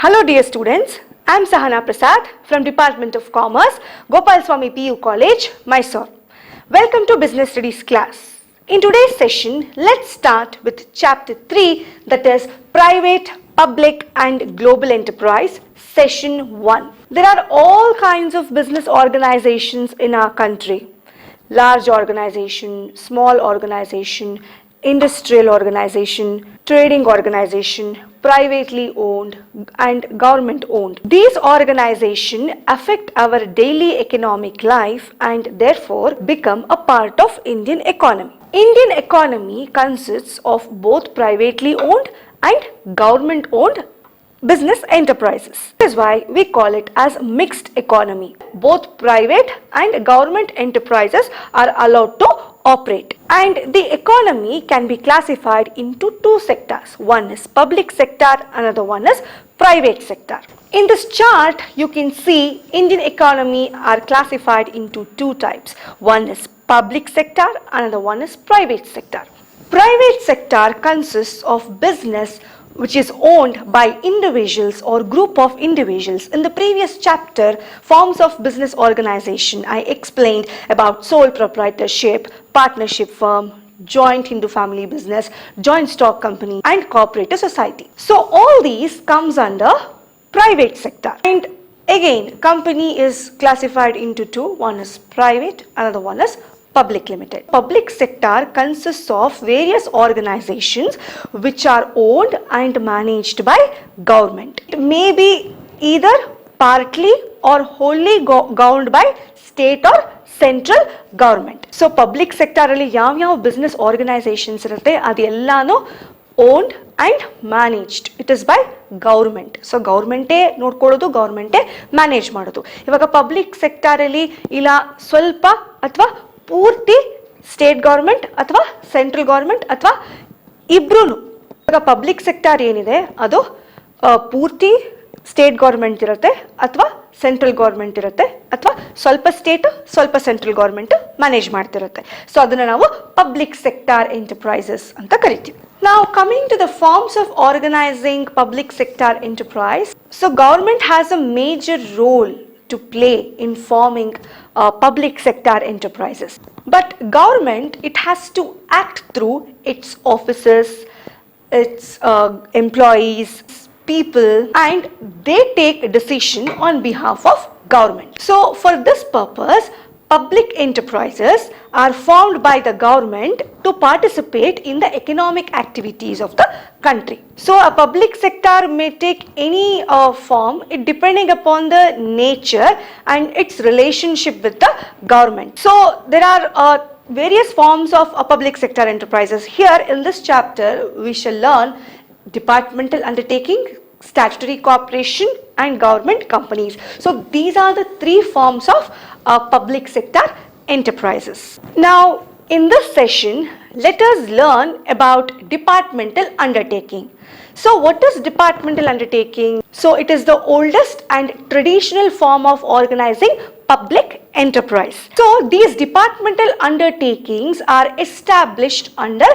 Hello dear students, I am Sahana Prasad from Department of Commerce, Gopal Swami PU College, Mysore. Welcome to Business Studies class. In today's session, let's start with chapter 3, that is Private, Public and Global Enterprise, session 1. There are all kinds of business organizations in our country. Large organization, small organization, industrial organization, trading organization, privately owned and government owned. These organizations affect our daily economic life and therefore become a part of Indian economy. Indian economy consists of both privately owned and government owned business enterprises. That is why we call it as mixed economy. Both private and government enterprises are allowed to operate, and the economy can be classified into two sectors. One is public sector, another one is private sector. In this chart you can see Indian economy are classified into two types. One is public sector, another one is private sector. Private sector consists of business which is owned by individuals or group of individuals. In the previous chapter, forms of business organization, I explained about sole proprietorship, partnership firm, joint Hindu family business, joint stock company and cooperative society. So all these comes under private sector. And again, company is classified into two. One is private, another one is public limited. Public sector consists of various organizations which are owned and managed by government. It may be either partly or wholly governed by state or central government. So public sector alli yav business organizations irutte adu ellanu owned and managed. It is by government. So government ನೋಡ್ಕೊಳ್ಳೋದು government manage ಮಾಡೋದು. ಇವಾಗ public sector ಅಲ್ಲಿ ಇಲ್ಲ ಸ್ವಲ್ಪ ಅಥವಾ ಪೂರ್ತಿ state government ಅಥವಾ central government ಅಥವಾ ಇಬ್ರು. ಇವಾಗ ಪಬ್ಲಿಕ್ ಸೆಕ್ಟರ್ ಏನಿದೆ ಅದು ಪೂರ್ತಿ ಸ್ಟೇಟ್ ಗೌರ್ಮೆಂಟ್ ಇರುತ್ತೆ ಅಥವಾ ಸೆಂಟ್ರಲ್ ಗೌರ್ಮೆಂಟ್ ಇರುತ್ತೆ ಅಥವಾ ಸ್ವಲ್ಪ ಸ್ಟೇಟ್ ಸ್ವಲ್ಪ ಸೆಂಟ್ರಲ್ ಗೌರ್ಮೆಂಟ್ ಮ್ಯಾನೇಜ್ ಮಾಡ್ತಿರುತ್ತೆ. ಸೊ ಅದನ್ನ ನಾವು ಪಬ್ಲಿಕ್ ಸೆಕ್ಟರ್ ಎಂಟರ್ಪ್ರೈಸಸ್ ಅಂತ ಕರಿತೀವಿ. Now coming to the forms of organizing public sector enterprise, so government has a major role to play in forming public sector enterprises. But government, it has to act through its officers, its employees, people, and they take a decision on behalf of government. So for this purpose, public enterprises are formed by the government to participate in the economic activities of the country. So a public sector may take any form, it depending upon the nature and its relationship with the government. So there are various forms of public sector enterprises. Here in this chapter we shall learn departmental undertaking, statutory corporation and government companies. So these are the three forms of public sector enterprises. Now in this session let us learn about departmental undertaking. So what is departmental undertaking? So it is the oldest and traditional form of organizing public enterprise. So these departmental undertakings are established under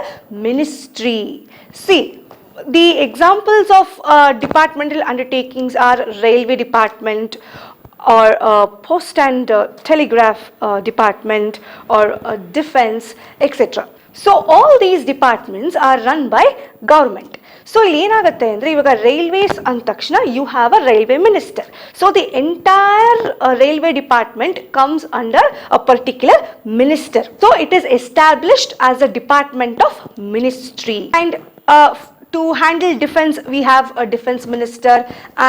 ministry. See, the examples of departmental undertakings are railway department or post and telegraph department or defense, etc. So all these departments are run by government. So ಏನಾಗುತ್ತೆ ಅಂದರೆ ಇವಾಗ railways ಅಂದ ತಕ್ಷಣ you have a railway minister. So the entire railway department comes under a particular minister. So it is established as a department of ministry. And to handle defense we have a defense minister,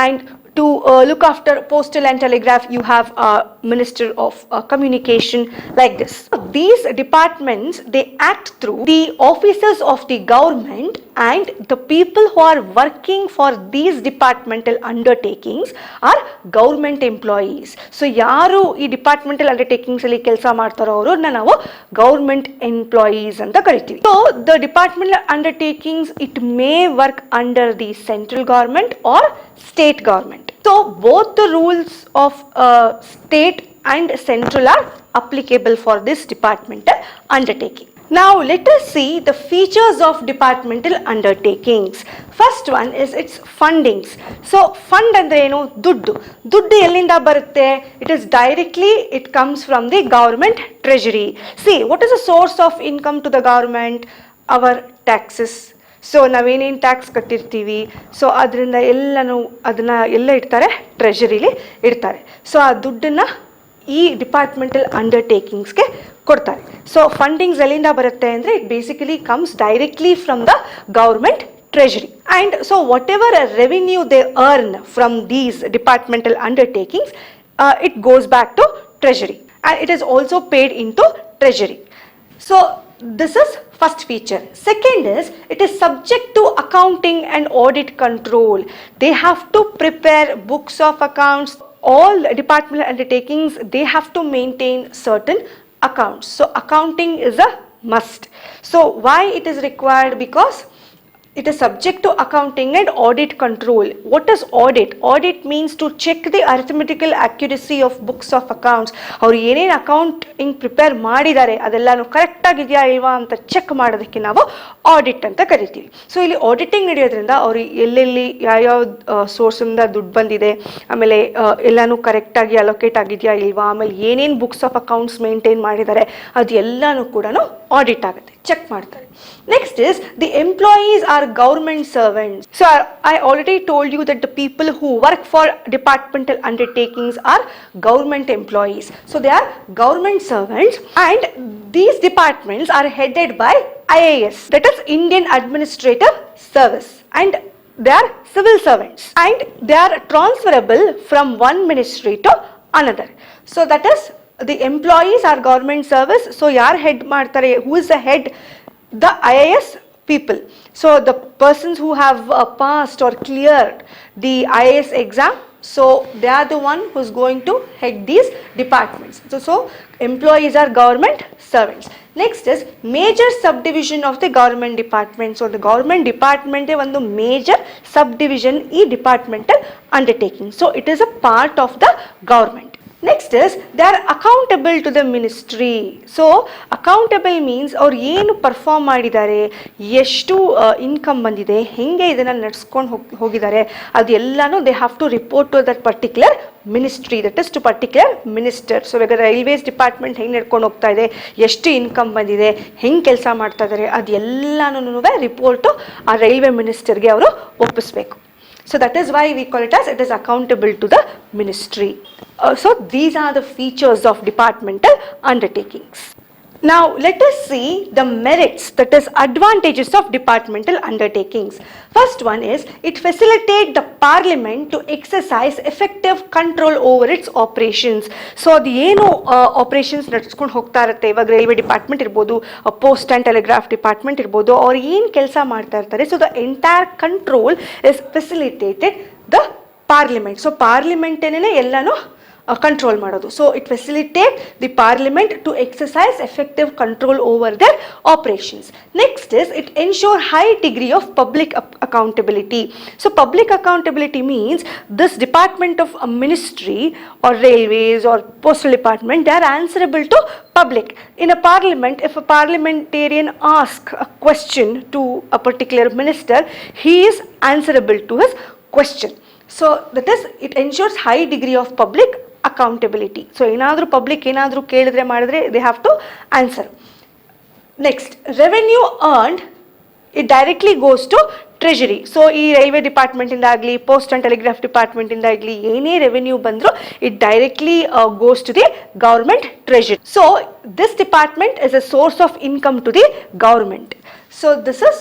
and to look after postal and telegraph you have a minister of communication, like this. These departments, they act through the officers of the government, and the people who are working for these departmental undertakings are government employees. So yaru ee departmental undertakings alli kelsa ಮಾಡ್ತಾರೋ ಅವರನ್ನ ನಾವು government employees ಅಂತ ಕರಿತೀವಿ. So the departmental undertakings, it may work under the central government or state government. So both the rules of state and central are applicable for this departmental undertaking. Now let us see the features of departmental undertakings. First one is its fundings. So fund andre enu ದುಡ್ಡು ಎಲ್ಲಿಂದ ಬರುತ್ತೆ? It comes from the government treasury. See, what is the source of income to the government? Our taxes. So ನಾವೇನೇನು tax ಕಟ್ಟಿರ್ತೀವಿ, so ಅದರಿಂದ ಎಲ್ಲನೂ ಅದನ್ನು ಎಲ್ಲ ಇಡ್ತಾರೆ, ಟ್ರೆಷರಿಲಿ ಇಡ್ತಾರೆ. ಸೊ ಆ ದುಡ್ಡನ್ನು ಈ ಡಿಪಾರ್ಟ್ಮೆಂಟಲ್ ಅಂಡರ್ಟೇಕಿಂಗ್ಸ್ಗೆ ಕೊಡ್ತಾರೆ. ಸೊ ಫಂಡಿಂಗ್ಸ್ ಎಲ್ಲಿಂದ ಬರುತ್ತೆ ಅಂದರೆ it basically comes directly from the government treasury, and so whatever revenue they earn from these departmental undertakings, it goes back to treasury, and it is also paid into treasury. So this is first feature. Second is it is subject to accounting and audit control. They have to prepare books of accounts. All departmental undertakings, they have to maintain certain accounts. So accounting is a must. So why it is required? Because it is subject to accounting and audit control. What is audit? Audit means to check the arithmetical accuracy of books of accounts. ಅವರು ಏನೇನು accounting prepare ಮಾಡಿದ್ದಾರೆ ಅದೆಲ್ಲನೂ ಕರೆಕ್ಟಾಗಿದೆಯಾ ಇಲ್ವಾ ಅಂತ check ಮಾಡೋದಕ್ಕೆ ನಾವು audit ಅಂತ ಕರಿತೀವಿ. So ಇಲ್ಲಿ ಆಡಿಟಿಂಗ್ ನಡೆಯೋದ್ರಿಂದ ಅವರು ಎಲ್ಲೆಲ್ಲಿ ಯಾವ್ಯಾವ ಸೋರ್ಸಿಂದ ದುಡ್ಡು ಬಂದಿದೆ, ಆಮೇಲೆ ಎಲ್ಲನೂ ಕರೆಕ್ಟಾಗಿ ಅಲೋಕೇಟ್ ಆಗಿದೆಯಾ ಇಲ್ವಾ, ಆಮೇಲೆ ಏನೇನು ಬುಕ್ಸ್ ಆಫ್ ಅಕೌಂಟ್ಸ್ ಮೇಂಟೈನ್ ಮಾಡಿದ್ದಾರೆ ಅದು ಎಲ್ಲನೂ ಕೂಡ ಆಡಿಟ್ ಆಗುತ್ತೆ, ಚೆಕ್ ಮಾಡ್ತಾರೆ. Next is the employees are government servants. So I already told you that the people who work for departmental undertakings are government employees. So they are government servants, and these departments are headed by IAS, that is Indian Administrative Service, and they are civil servants, and they are transferable from one ministry to another. So that is the employees are government service. So yaar head ಮಾಡ್ತಾರೆ? Who is the head? The IAS people. So the persons who have passed or cleared the IAS exam, so they are the one who is going to head these departments. So employees are government servants. Next is major subdivision of the government department. So the government department ಒಂದು major subdivision ಈ departmental undertaking. So it is a part of the government. Next is they are accountable to the ministry. So accountable means ಅವ್ರು ಏನು perform ಮಾಡಿದ್ದಾರೆ, ಎಷ್ಟು income ಬಂದಿದೆ, ಹೆಂಗೆ ಇದನ್ನು ನಡ್ಸ್ಕೊಂಡು ಹೋಗಿದ್ದಾರೆ, ಅದು ಎಲ್ಲನೂ they have to report to that particular ministry, that is to particular minister. So ಇವಾಗ ರೈಲ್ವೇಸ್ ಡಿಪಾರ್ಟ್ಮೆಂಟ್ ಹೆಂಗೆ ನಡ್ಕೊಂಡು ಹೋಗ್ತಾ ಇದೆ, ಎಷ್ಟು ಇನ್ಕಮ್ ಬಂದಿದೆ, ಹೆಂಗೆ ಕೆಲಸ ಮಾಡ್ತಾ ಇದ್ದಾರೆ, ಅದು ಎಲ್ಲನೂ ರಿಪೋರ್ಟು ಆ ರೈಲ್ವೆ ಮಿನಿಸ್ಟರ್ಗೆ ಅವರು ಒಪ್ಪಿಸ್ಬೇಕು. So that is why we call it as it is accountable to the ministry. So these are the features of departmental undertakings. Now let us see the merits, that is advantages of departmental undertakings. First one is it facilitates the parliament to exercise effective control over its operations. So the ಏನು operations ನಡೆಸ್ಕೊಂಡು ಹೋಗ್ತಾ ಇರುತ್ತೆ, ಇವಾಗ railway department ಇರ್ಬೋದು, post and telegraph department ಇರ್ಬೋದು, ಅವ್ರು ಏನು ಕೆಲಸ ಮಾಡ್ತಾ ಇರ್ತಾರೆ, so the entire control is facilitated the parliament. So ಪಾರ್ಲಿಮೆಂಟೇನೇ ಎಲ್ಲನೂ control ಮಾಡೋದು. So it facilitate the parliament to exercise effective control over their operations. Next is it ensure high degree of public accountability. So public accountability means this department of a ministry or railways or postal department, they are answerable to public. In a parliament, if a parliamentarian asks a question to a particular minister, he is answerable to his question. So that is it ensures high degree of public accountability. So ಏನಾದರೂ public ಏನಾದರೂ ಕೇಳಿದ್ರೆ ಮಾಡಿದ್ರೆ they have to answer. Next, revenue earned, it directly goes to treasury. So ಈ railway department ಇಂದ ಆಗಲಿ, post and telegraph department ಇಂದ ಆಗಲಿ ಏನೇ ರೆವೆನ್ಯೂ ಬಂದರೂ it directly goes to the government treasury. So this department is a source of income to the government. So this is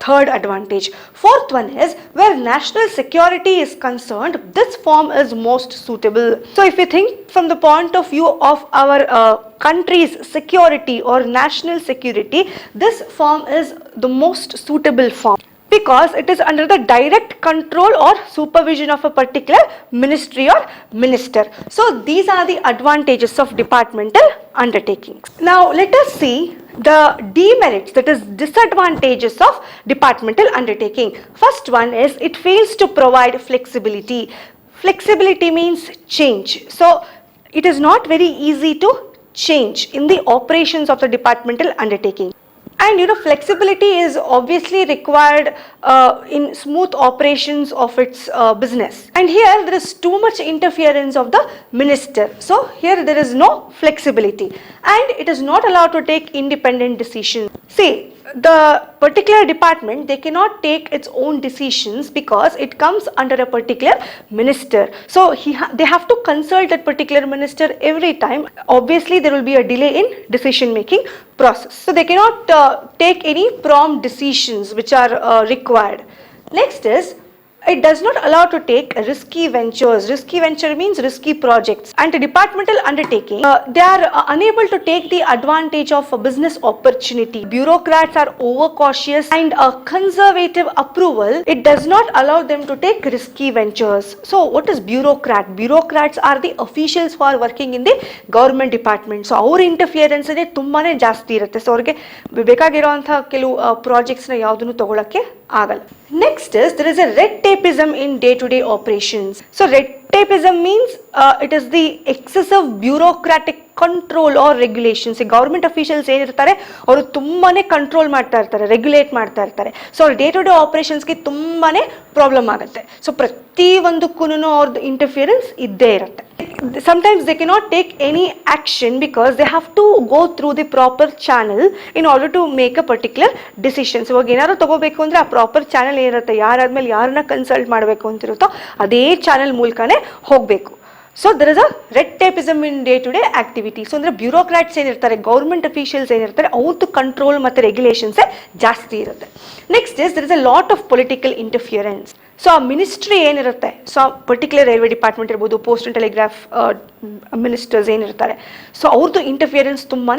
third advantage. Fourth one is where national security is concerned, this form is most suitable. So if you think from the point of view of our country's security or national security, this form is the most suitable form because it is under the direct control or supervision of a particular ministry or minister. So these are the advantages of departmental undertakings. Now let us see the demerits, that is disadvantages of departmental undertaking. First one is it fails to provide flexibility. Flexibility means change. So it is not very easy to change in the operations of the departmental undertaking. And flexibility is obviously required in smooth operations of its business. And here there is too much interference of the minister. So here there is no flexibility, and it is not allowed to take independent decisions. See, the particular department, they cannot take its own decisions because it comes under a particular minister. So they have to consult that particular minister every time. Obviously there will be a delay in decision making process. So they cannot take any prompt decisions which are required. Next is, it does not allow to take risky ventures. Risky venture means risky projects. And the departmental undertaking, they are unable to take the advantage of a business opportunity. Bureaucrats are overcautious, and a conservative approval, it does not allow them to take risky ventures. So what is bureaucrat? Bureaucrats are the officials who are working in the government department. So our interference is ತುಂಬಾನೇ ಜಾಸ್ತಿ ಇರುತ್ತೆ. So ಅವರಿಗೆ ಬೇಕಾಗಿರುವಂತಹ ಕೆಲವು projects ನ ಯಾವುದನ್ನು ತಗೊಳ್ಳಕ್ಕೆ ಆಗಲ್ಲ. Next is, there is a red tapeism in day-to-day operations. So red tapeism means it is the excessive bureaucratic control or regulations. ಈ ಗೌರ್ಮೆಂಟ್ ಅಫಿಷಿಯಲ್ಸ್ ಏನಿರ್ತಾರೆ ಅವರು ತುಂಬಾನೇ ಕಂಟ್ರೋಲ್ ಮಾಡ್ತಾ ಇರ್ತಾರೆ, ರೆಗ್ಯುಲೇಟ್ ಮಾಡ್ತಾ ಇರ್ತಾರೆ. ಸೊ ಅವ್ರ ಡೇ ಟು ಡೇ ಆಪರೇಷನ್ಸ್ಗೆ ತುಂಬಾನೇ ಪ್ರಾಬ್ಲಮ್ ಆಗುತ್ತೆ. ಸೊ ಪ್ರತಿ ಒಂದಕ್ಕೂ ಅವ್ರದ್ದು ಇಂಟರ್ಫಿಯರೆನ್ಸ್ ಇದ್ದೇ ಇರುತ್ತೆ. Sometimes they cannot take any action because they have to go through the proper channel in order to make a particular decision. So ಇವಾಗ ಏನಾದ್ರು ತಗೋಬೇಕು ಅಂದ್ರೆ ಆ ಪ್ರಾಪರ್ ಚಾನಲ್ ಏನಿರುತ್ತೆ, ಯಾರಾದ್ಮೇಲೆ ಯಾರನ್ನ ಕನ್ಸಲ್ಟ್ ಮಾಡಬೇಕು ಅಂತಿರುತ್ತೋ ಅದೇ ಚಾನಲ್ ಮೂಲಕನೇ ಹೋಗಬೇಕು. So there is a red tapeism in day to day activity. So ಅಂದ್ರೆ ಬ್ಯೂರೋಕ್ರಾಟ್ಸ್ ಏನಿರ್ತಾರೆ, ಗೌರ್ಮೆಂಟ್ ಅಫಿಷಿಯಲ್ಸ್ ಏನಿರ್ತಾರೆ, ಅವ್ರದ್ದು ಕಂಟ್ರೋಲ್ ಮತ್ತು ರೆಗ್ಯುಲೇಷನ್ಸೇ ಜಾಸ್ತಿ ಇರುತ್ತೆ. Next is, there is a lot of political interference. So ಆ ಮಿನಿಸ್ಟ್ರಿ ಏನಿರುತ್ತೆ, ಸೊ ಪರ್ಟಿಕ್ಯುಲರ್ ರೈಲ್ವೆ ಡಿಪಾರ್ಟ್ಮೆಂಟ್ ಇರ್ಬೋದು, ಪೋಸ್ಟ್ ಅಂಡ್ ಟೆಲಿಗ್ರಾಫ್ ಮಿನಿಸ್ಟರ್ಸ್ ಏನಿರ್ತಾರೆ, ಸೊ ಅವ್ರದ್ದು ಇಂಟರ್ಫಿಯರೆನ್ಸ್ ತುಂಬಾ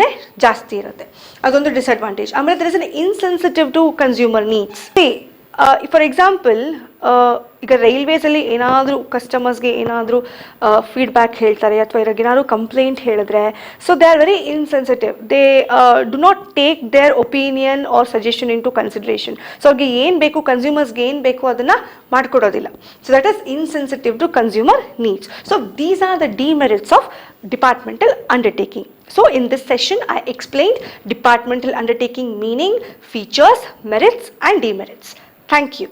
ಜಾಸ್ತಿ ಇರುತ್ತೆ. ಅದೊಂದು ಡಿಸ್ಅಡ್ವಾಂಟೇಜ್. ಆಮೇಲೆ there is an insensitive to consumer needs. For example, ಈಗ ರೈಲ್ವೇಸಲ್ಲಿ ಏನಾದರೂ ಕಸ್ಟಮರ್ಸ್ಗೆ ಏನಾದರೂ ಫೀಡ್ಬ್ಯಾಕ್ ಹೇಳ್ತಾರೆ ಅಥವಾ ಏನಾದರೂ ಕಂಪ್ಲೇಂಟ್ ಹೇಳಿದ್ರೆ, so they are very insensitive. They do not take their opinion or suggestion into consideration. So ಅವ್ರಿಗೆ ಏನು ಬೇಕು, ಕನ್ಸ್ಯೂಮರ್ಸ್ಗೆ ಏನು ಬೇಕು ಅದನ್ನು ಮಾಡಿಕೊಡೋದಿಲ್ಲ. So that is insensitive to consumer needs. So these are the demerits of departmental undertaking. So in this session I explained departmental undertaking meaning, features, merits and demerits. Thank you.